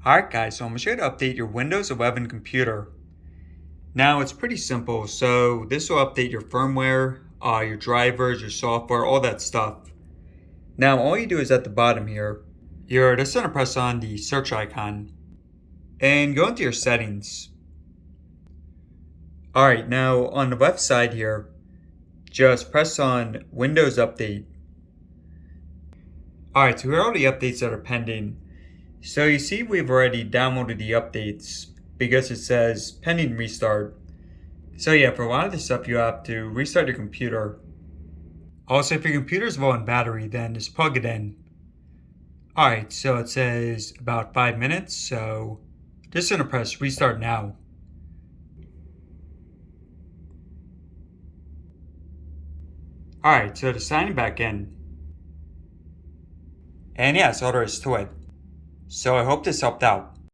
Alright guys, so I'm going to update your Windows 11 computer. Now it's pretty simple, so this will update your firmware, your drivers, your software, all that stuff. Now all you do is at the bottom here, you're just going to press on the search icon and go into your settings. Alright, now on the left side here, just press on Windows Update. Alright, so here are all the updates that are pending. So you see we've already downloaded the updates because it says pending restart. So yeah, for a lot of this stuff you have to restart your computer. Also, if your computer is low on battery, then just plug it in. Alright, so it says about 5 minutes, so just gonna press restart now. Alright, so just signing back in. And yeah, that's all there is to it. So I hope this helped out.